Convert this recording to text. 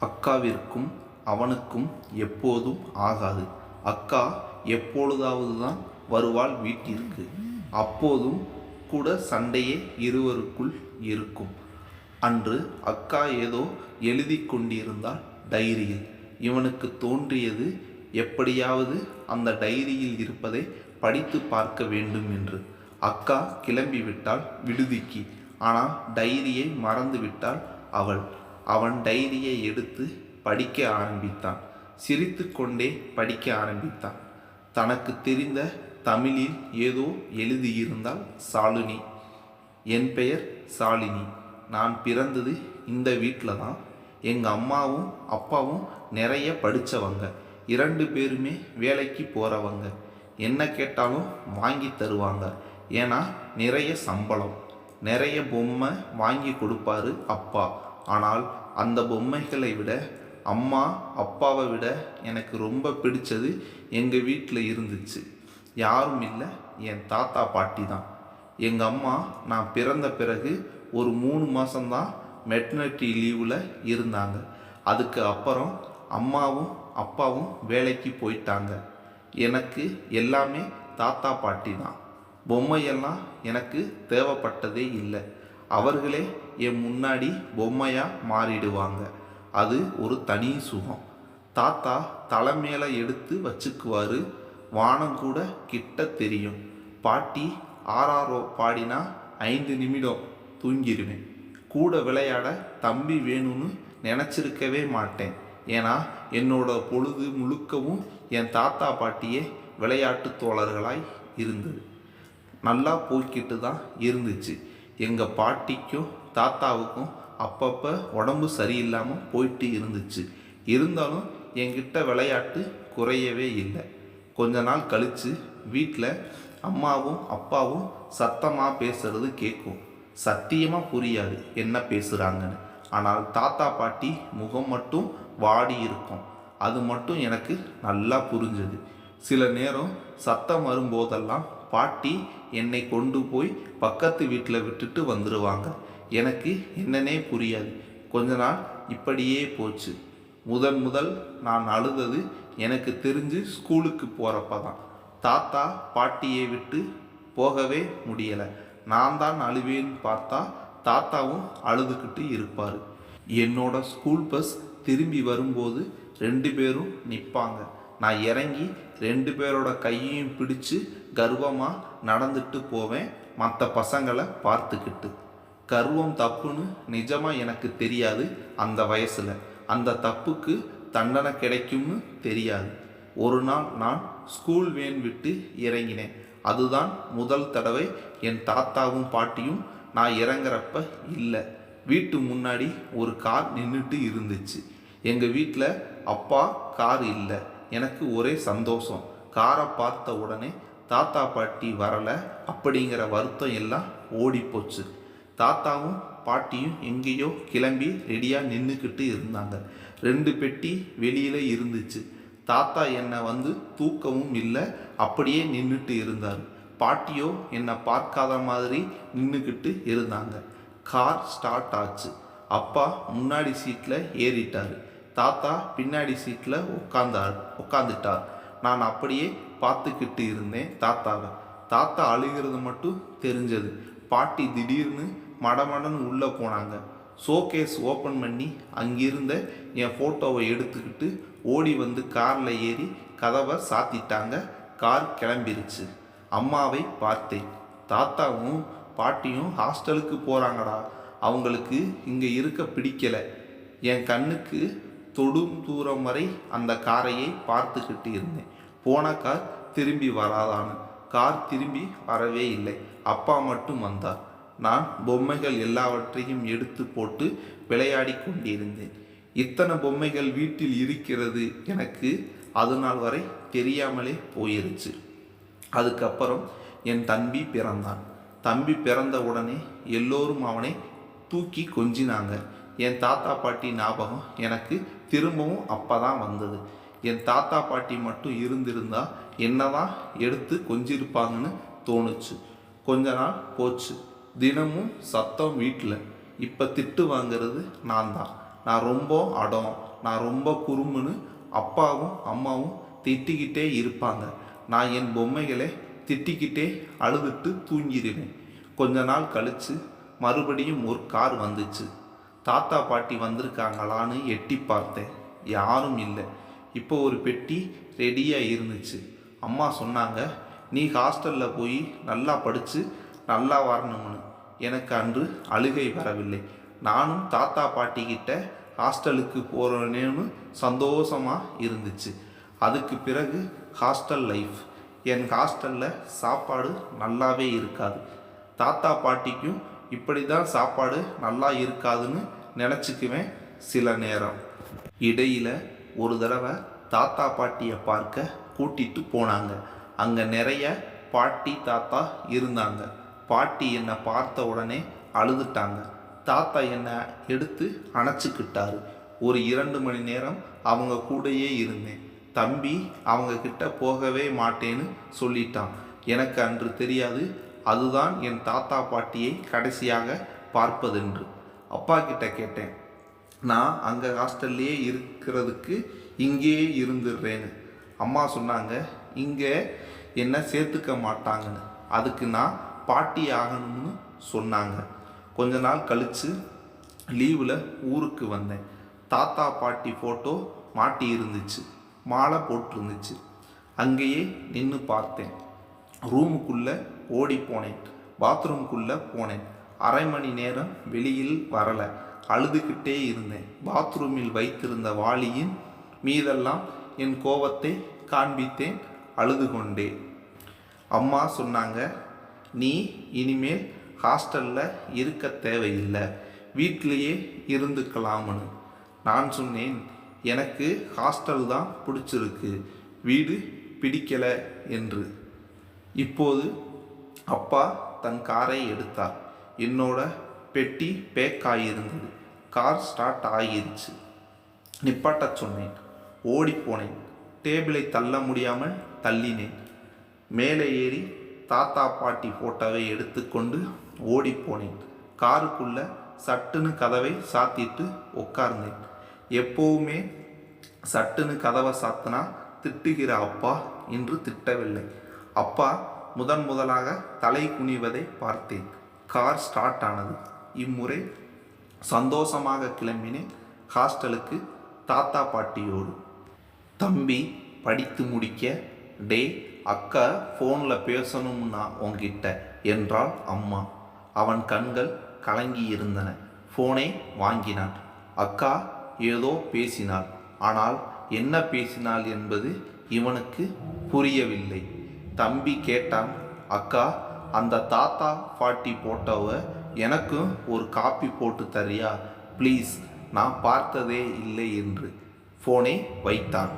அக்காவிற்கும் அவனுக்கும் எப்போதும் ஆகாது. அக்கா எப்பொழுதாவது தான் வருவாள் வீட்டிற்கு. அப்போதும் கூட சண்டையே இருவருக்குள் இருக்கும். அன்று அக்கா ஏதோ எழுதி கொண்டிருந்தாள் டைரியில். இவனுக்கு தோன்றியது, எப்படியாவது அந்த டைரியில் இருப்பதை படித்து பார்க்க வேண்டும் என்று. அக்கா கிளம்பிவிட்டாள் விடுதிக்கு. ஆனால் டைரியை மறந்துவிட்டாள் அவள். அவன் டைரியை எடுத்து படிக்க ஆரம்பித்தான். சிரித்து கொண்டே படிக்க ஆரம்பித்தான். தனக்கு தெரிந்த தமிழில் ஏதோ எழுதியிருந்தாள் சாலினி. என் பெயர் சாலினி. நான் பிறந்தது இந்த வீட்டில் தான். எங்கள் அம்மாவும் அப்பாவும் நிறைய படித்தவங்க. 2 பேருமே வேலைக்கு போகிறவங்க. என்ன கேட்டாலும் வாங்கி தருவாங்க. ஏன்னா நிறைய சம்பளம். நிறைய பொம்மை வாங்கி கொடுப்பாரு அப்பா. ஆனால் அந்த பொம்மைகளை விட, அம்மா அப்பாவை விட எனக்கு ரொம்ப பிடிச்சது எங்கள் வீட்டில் இருந்துச்சு. யாரும் இல்லை, என் தாத்தா பாட்டி தான். எங்கள் அம்மா நான் பிறந்த பிறகு ஒரு 3 மாதம்தான் மெட்டர்னிட்டி லீவில் இருந்தாங்க. அதுக்கு அப்புறம் அம்மாவும் அப்பாவும் வேலைக்கு போயிட்டாங்க. எனக்கு எல்லாமே தாத்தா பாட்டி தான். பொம்மையெல்லாம் எனக்கு தேவைப்பட்டதே இல்லை. அவர்களே என் முன்னாடி பொம்மையாக மாறிடுவாங்க. அது ஒரு தனி சுகம். தாத்தா தலை மேலே எடுத்து வச்சுக்குவார். வானம் கூட கிட்ட தெரியும். பாட்டி ஆராரோ பாடினா 5 நிமிடம் தூங்கிடுவேன். கூட விளையாட தம்பி வேணும்னு நினச்சிருக்கவே மாட்டேன். ஏன்னா என்னோட பொழுது முழுக்கவும் என் தாத்தா பாட்டியே விளையாட்டு தோழர்களாய் இருந்தது. நல்லா போய்கிட்டு தான் இருந்துச்சு. எங்கள் பாட்டிக்கும் தாத்தாவுக்கும் அப்பப்போ உடம்பு சரியில்லாமல் போயிட்டு இருந்துச்சு. இருந்தாலும் என்கிட்ட விளையாட்டு குறையவே இல்லை. கொஞ்ச நாள் கழித்து வீட்டில் அம்மாவும் அப்பாவும் சத்தமாக பேசுறது கேட்கும். சத்தியமாக புரியாது என்ன பேசுகிறாங்கன்னு. ஆனால் தாத்தா பாட்டி முகம் மட்டும் வாடி இருக்கும். அது மட்டும் எனக்கு நல்லா புரிஞ்சது. சில நேரம் சத்தம் வரும்போதெல்லாம் பாட்டி என்னை கொண்டு போய் பக்கத்து வீட்டில் விட்டுட்டு வந்துடுவாங்க. எனக்கு என்னன்னே புரியாது. கொஞ்ச நாள் இப்படியே போச்சு. முதல் நான் அழுதது எனக்கு தெரிஞ்சு ஸ்கூலுக்கு போகிறப்ப தான். தாத்தா பாட்டியை விட்டு போகவே முடியலை. நான் தான் அழுவேன்னு பார்த்தா தாத்தாவும் அழுதுகிட்டு இருப்பார். என்னோட ஸ்கூல் பஸ் திரும்பி வரும்போது 2 பேரும் நிற்பாங்க. நான் இறங்கி 2 பேரோட கையையும் பிடிச்சு கர்வமாக நடந்துட்டு போவேன், மற்ற பசங்களை பார்த்துக்கிட்டு. கர்வம் தப்புன்னு நிஜமாக எனக்கு தெரியாது அந்த வயசில். அந்த தப்புக்கு தண்டனை கிடைக்கும்னு தெரியாது. ஒரு நாள் நான் ஸ்கூல் வேன் விட்டு இறங்கினேன். அதுதான் முதல் தடவை என் தாத்தாவும் பாட்டியும் நான் இறங்குறப்ப இல்லை. வீட்டு முன்னாடி ஒரு கார் நின்றுட்டு இருந்துச்சு. எங்கள் வீட்டில் அப்பா கார் இல்லை. எனக்கு ஒரே சந்தோஷம். காரை பார்த்த உடனே தாத்தா பாட்டி வரலை அப்படிங்கிற வருத்தம் எல்லாம் ஓடிப்போச்சு. தாத்தாவும் பாட்டியும் எங்கேயோ கிளம்பி ரெடியாக நின்றுக்கிட்டு இருந்தாங்க. 2 பெட்டி வெளியில் இருந்துச்சு. தாத்தா என்னை வந்து தூக்கவும் இல்லை, அப்படியே நின்றுட்டு இருந்தார். பாட்டியோ என்னை பார்க்காத மாதிரி நின்றுக்கிட்டு இருந்தாங்க. கார் ஸ்டார்ட் ஆச்சு. அப்பா முன்னாடி சீட்டில் ஏறிட்டார். தாத்தா பின்னாடி சீட்டில் உட்காந்துட்டார். நான் அப்படியே பார்த்துக்கிட்டு இருந்தேன் தாத்தாவை. தாத்தா அழுகிறது மட்டும் தெரிஞ்சது. பாட்டி திடீர்னு மடமடன்னு உள்ளே போனாங்க. ஷோகேஸ் ஓப்பன் பண்ணி அங்கிருந்த என் ஃபோட்டோவை எடுத்துக்கிட்டு ஓடி வந்து காரில் ஏறி கதவை சாத்திட்டாங்க. கார் கிளம்பிருச்சு. அம்மாவை பார்த்தேன். தாத்தாவும் பாட்டியும் ஹாஸ்டலுக்கு போகிறாங்கடா. அவங்களுக்கு இங்கே இருக்க பிடிக்கலை. என் கண்ணுக்கு தொடும் தூரம் வரை அந்த காரையை பார்த்துக்கிட்டு இருந்தேன். போன கார் திரும்பி வராதான்னு. கார் திரும்பி வரவே இல்லை. அப்பா மட்டும் வந்தார். நான் பொம்மைகள் எல்லாவற்றையும் எடுத்து போட்டு விளையாடி கொண்டிருந்தேன். இத்தனை பொம்மைகள் வீட்டில் இருக்கிறது எனக்கு அது நாள் வரை தெரியாமலே போயிருச்சு. அதுக்கப்புறம் என் தம்பி பிறந்தான். தம்பி பிறந்த உடனே எல்லோரும் அவனை தூக்கி கொஞ்சினாங்க. என் தாத்தா பாட்டி ஞாபகம் எனக்கு திரும்பவும் அப்போ தான் வந்தது. என் தாத்தா பாட்டி மட்டும் இருந்திருந்தா என்னதான் எடுத்து கொஞ்சிருப்பாங்கன்னு தோணுச்சு. கொஞ்ச நாள் போச்சு. தினமும் சத்தம் வீட்டில். இப்போ திட்டு வாங்கிறது நான் தான். நான் ரொம்ப அடம், நான் ரொம்ப குறும்புன்னு அப்பாவும் அம்மாவும் திட்டிக்கிட்டே இருப்பாங்க. நான் என் பொம்மைகளை திட்டிக்கிட்டே அழுதுட்டு தூங்கிடுவேன். கொஞ்ச நாள் கழித்து மறுபடியும் ஒரு கார் வந்துச்சு. தாத்தா பாட்டி வந்திருக்காங்களான்னு எட்டி பார்த்தேன். யாரும் இல்லை. இப்போ ஒரு பெட்டி ரெடியாக இருந்துச்சு. அம்மா சொன்னாங்க, நீ ஹாஸ்டலில் போய் நல்லா படித்து நல்லா வரணும்னு. எனக்கு அன்று அழுகை வரவில்லை. நானும் தாத்தா பாட்டிக்கிட்ட ஹாஸ்டலுக்கு போகிறேன்னு சந்தோஷமாக இருந்துச்சு. அதுக்கு பிறகு ஹாஸ்டல் லைஃப். என் ஹாஸ்டலில் சாப்பாடு நல்லாவே இருக்காது. தாத்தா பாட்டிக்கும் இப்படி தான் சாப்பாடு நல்லா இருக்காதுன்னு நினச்சிக்குவேன் சில நேரம். இடையில் ஒரு தடவை தாத்தா பாட்டியை பார்க்க கூட்டிகிட்டு போனாங்க. அங்கே நிறைய பாட்டி தாத்தா இருந்தாங்க. பாட்டி என்னை பார்த்த உடனே அழுதுட்டாங்க. தாத்தா என்னை எடுத்து அணைச்சிக்கிட்டாரு. ஒரு 2 மணி நேரம் அவங்க கூடயே இருந்தேன். தம்பி அவங்க கிட்ட போகவே மாட்டேன்னு சொல்லிட்டான். எனக்கு அன்று தெரியாது அதுதான் என் தாத்தா பாட்டியை கடைசியாக பார்ப்பதென்று. அப்பா கிட்ட கேட்டேன், நான் அங்கே ஹாஸ்டல்லையே இருக்கிறதுக்கு இங்கேயே இருந்துடுறேன்னு. அம்மா சொன்னாங்க, இங்கே என்னை சேர்த்துக்க மாட்டாங்கன்னு. அதுக்கு நான் பாட்டி ஆகணும்னு சொன்னாங்க. கொஞ்ச நாள் கழித்து லீவில் ஊருக்கு வந்தேன். தாத்தா பாட்டி ஃபோட்டோ மாட்டி இருந்துச்சு, மாலை போட்டிருந்துச்சு. அங்கேயே நின்று பார்த்தேன். ரூமுக்குள்ளே ஓடி போனேன். பாத்ரூமுக்குள்ளே போனேன். அரை மணி நேரம் வெளியில் வரலை. அழுதுகிட்டே இருந்தேன். பாத்ரூமில் வைத்திருந்த வாளியின் மீதெல்லாம் என் கோபத்தை காண்பித்தேன். அழுது கொண்டே. அம்மா சொன்னாங்க, நீ இனிமேல் ஹாஸ்டலில் இருக்க தேவையில்லை, வீட்டிலேயே இருந்துக்கலாம்னு. நான் சொன்னேன், எனக்கு ஹாஸ்டல் தான் பிடிச்சிருக்கு, வீடு பிடிக்கலை என்று. இப்போது அப்பா தன் காரை எடுத்தார். என்னோட பெட்டி பேக் ஆகியிருந்தது. கார் ஸ்டார்ட் ஆகிருச்சு. நிப்பாட்ட சொன்னேன். ஓடிப்போனேன். டேபிளை தள்ள முடியாமல் தள்ளினேன். மேலே ஏறி தாத்தா பாட்டி ஃபோட்டோவை எடுத்துக்கொண்டு ஓடிப்போனேன். காருக்குள்ளே சட்டுன்னு கதவை சாத்திட்டு உட்கார்ந்தேன். எப்போவுமே சட்டுன்னு கதவை சாத்தினா திட்டுகிற அப்பா இன்று திட்டவில்லை. அப்பா முதலாக தலை குனிவதை பார்த்தேன். கார் ஸ்டார்ட் ஆனது. இம்முறை சந்தோஷமாக கிளம்பினேன் ஹாஸ்டலுக்கு தாத்தா பாட்டியோடு. தம்பி படித்து முடிக்க, டே அக்கா ஃபோனில் பேசணும்னா உங்ககிட்ட என்றாள் அம்மா. அவன் கண்கள் கலங்கி இருந்தன. ஃபோனை வாங்கினான். அக்கா ஏதோ பேசினாள். ஆனால் என்ன பேசினாள் என்பது இவனுக்கு புரியவில்லை. தம்பி கேட்டான், அக்கா அந்த தாத்தா பாட்டி போட்டோவை எனக்கும் ஒரு காப்பி போட்டு தரியா ப்ளீஸ், நான் பார்த்ததே இல்லை என்று. ஃபோனை வைத்தான்.